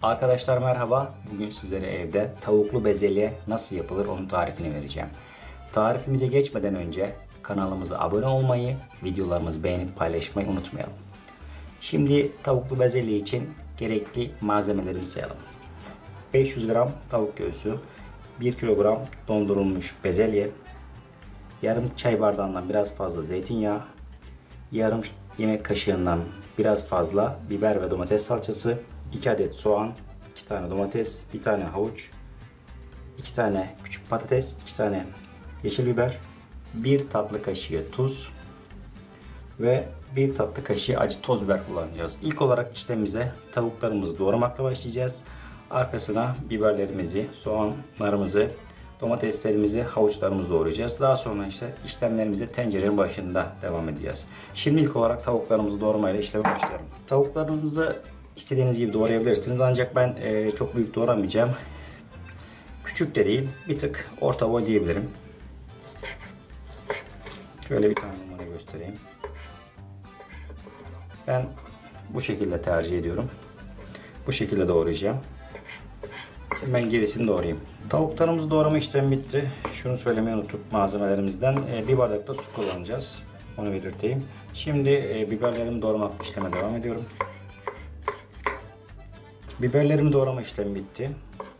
Arkadaşlar merhaba. Bugün sizlere evde tavuklu bezelye nasıl yapılır onun tarifini vereceğim. Tarifimize geçmeden önce kanalımıza abone olmayı, videolarımızı beğenip paylaşmayı unutmayalım. Şimdi tavuklu bezelye için gerekli malzemelerimizi sayalım. 500 gram tavuk göğsü, 1 kilogram dondurulmuş bezelye, yarım çay bardağından biraz fazla zeytinyağı, yarım yemek kaşığından biraz fazla biber ve domates salçası, 2 adet soğan, 2 tane domates, 1 tane havuç, 2 tane küçük patates, 2 tane yeşil biber, 1 tatlı kaşığı tuz ve 1 tatlı kaşığı acı toz biber kullanacağız. İlk olarak işlemimize tavuklarımızı doğramakla başlayacağız. Arkasına biberlerimizi, soğanlarımızı, domateslerimizi, havuçlarımızı doğrayacağız. Daha sonra işlemlerimize tencerenin başında devam edeceğiz. Şimdi ilk olarak tavuklarımızı doğramayla işleme başlayalım. Tavuklarınızı İstediğiniz gibi doğrayabilirsiniz ancak ben çok büyük doğramayacağım. Küçük de değil, bir tık orta boy diyebilirim. Şöyle bir tane numara göstereyim. Ben bu şekilde tercih ediyorum. Bu şekilde doğrayacağım. Şimdi ben gerisini doğrayayım. Tavuklarımızı doğrama işlemi bitti. Şunu söylemeyi unuttuk malzemelerimizden. Bir bardak da su kullanacağız. Onu belirteyim. Şimdi biberlerimi doğramak işleme devam ediyorum. Biberlerimi doğrama işlemi bitti.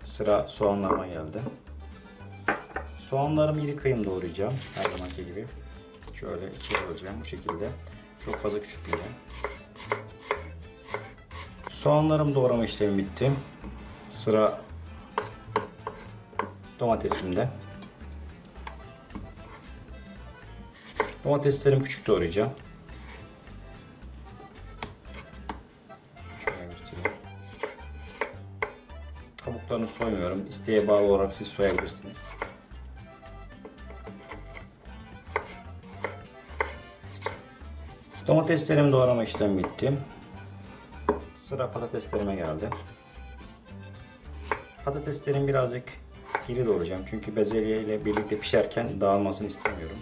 Sıra soğanlarıma geldi. Soğanlarımı iri kıyım doğrayacağım. Her zamanki gibi. Şöyle ikiye böleceğim bu şekilde. Çok fazla küçültmeyeceğim. Soğanlarımı doğrama işlemi bitti. Sıra domatesimde. Domateslerimi küçük doğrayacağım. Kabuklarını soymuyorum. İsteğe bağlı olarak siz soyabilirsiniz. Domateslerimi doğrama işlemi bitti. Sıra patateslerime geldi. Patateslerim birazcık iri doğrayacağım. Çünkü bezelye ile birlikte pişerken dağılmasını istemiyorum.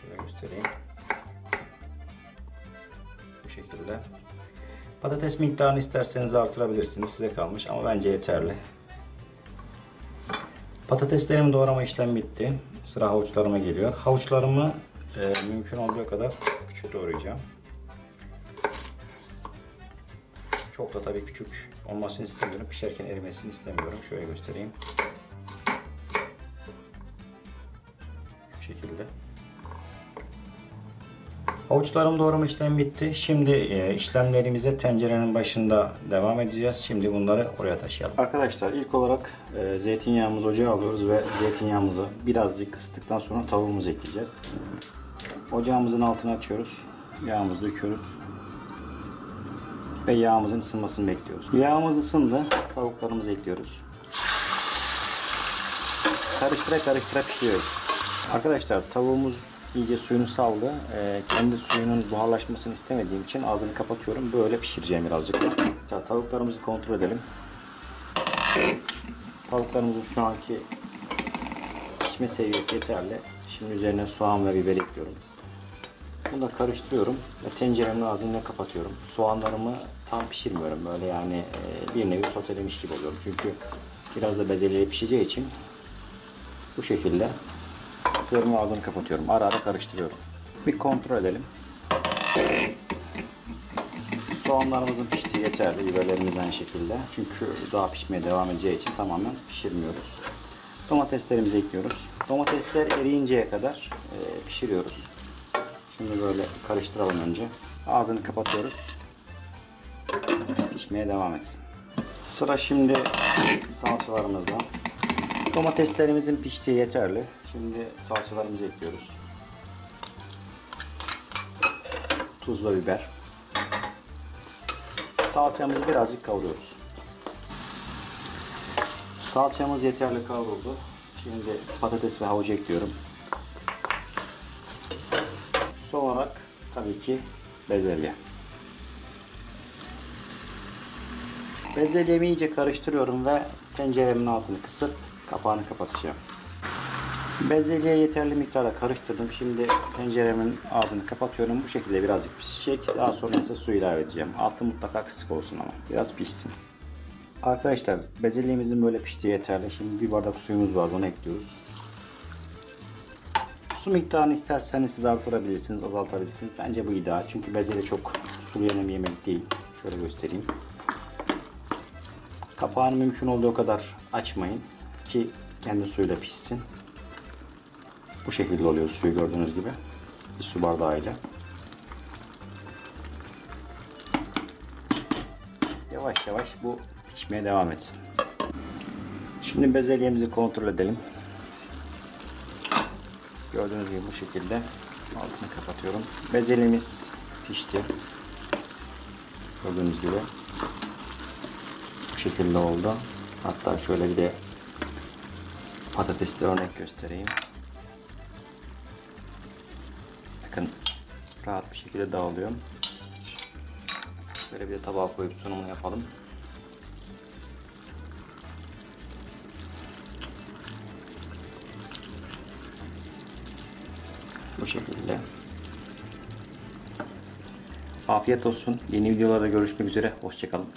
Şöyle göstereyim. Bu şekilde. Patates miktarını isterseniz artırabilirsiniz. Size kalmış ama bence yeterli. Patateslerimi doğrama işlemi bitti. Sıra havuçlarıma geliyor. Havuçlarımı mümkün olduğu kadar küçük doğrayacağım. Çok da tabii küçük olmasını istemiyorum. Pişerken erimesini istemiyorum. Şöyle göstereyim. Şu şekilde. Havuçlarımı doğrama işlemi bitti. Şimdi işlemlerimize tencerenin başında devam edeceğiz. Şimdi bunları oraya taşıyalım. Arkadaşlar ilk olarak zeytinyağımızı ocağa alıyoruz ve zeytinyağımızı birazcık ısıttıktan sonra tavuğumuzu ekleyeceğiz. Ocağımızın altını açıyoruz. Yağımızı döküyoruz. Ve yağımızın ısınmasını bekliyoruz. Yağımız ısındı. Tavuklarımızı ekliyoruz. Karıştıra karıştıra pişiriyoruz. Arkadaşlar tavuğumuz iyice suyunu saldı. Kendi suyunun buharlaşmasını istemediğim için ağzını kapatıyorum. Böyle pişireceğim birazcık. Tavuklarımızı kontrol edelim. Tavuklarımızın şu anki pişme seviyesi yeterli. Şimdi üzerine soğan ve biber ekliyorum. Bunu da karıştırıyorum ve tenceremin ağzını kapatıyorum. Soğanlarımı tam pişirmiyorum. Böyle yani bir nevi sotelemiş gibi oluyorum. Çünkü biraz da bezelye pişeceği için bu şekilde üzerine ağzını kapatıyorum. Ara ara karıştırıyorum. Bir kontrol edelim. Soğanlarımızın piştiği yeterli. Biberlerimiz aynı şekilde. Çünkü daha pişmeye devam edeceği için tamamen pişirmiyoruz. Domateslerimizi ekliyoruz. Domatesler eriyinceye kadar pişiriyoruz. Şimdi böyle karıştıralım önce. Ağzını kapatıyoruz. Pişmeye devam etsin. Sıra şimdi salçalarımızda. Domateslerimizin piştiği yeterli. Şimdi salçalarımızı ekliyoruz. Tuz ve biber. Salçamızı birazcık kavuruyoruz. Salçamız yeterli kavruldu. Şimdi patates ve havucu ekliyorum. Son olarak tabii ki bezelye. Bezelyemi iyice karıştırıyorum ve tenceremin altını kısıp kapağını kapatacağım. Bezelyeye yeterli miktarda karıştırdım. Şimdi tenceremin ağzını kapatıyorum. Bu şekilde birazcık pişecek. Daha sonra ise su ilave edeceğim. Altı mutlaka kısık olsun ama. Biraz pişsin. Arkadaşlar bezelyemizin böyle piştiği yeterli. Şimdi bir bardak suyumuz var, onu ekliyoruz. Su miktarını isterseniz siz artırabilirsiniz, azaltabilirsiniz. Bence bu ideal. Çünkü bezelye çok sulu yenen bir yemek değil. Şöyle göstereyim. Kapağını mümkün olduğu kadar açmayın ki kendi suyuyla pişsin. Bu şekilde oluyor suyu, gördüğünüz gibi. Bir su bardağıyla. Yavaş yavaş bu pişmeye devam etsin. Şimdi bezelyemizi kontrol edelim. Gördüğünüz gibi bu şekilde altını kapatıyorum. Bezelyemiz pişti. Gördüğünüz gibi bu şekilde oldu. Hatta şöyle bir de patatesli örnek göstereyim. Bakın rahat bir şekilde dağılıyor. Böyle bir de tabağa koyup sunumunu yapalım. Bu şekilde. Afiyet olsun. Yeni videolarda görüşmek üzere. Hoşça kalın.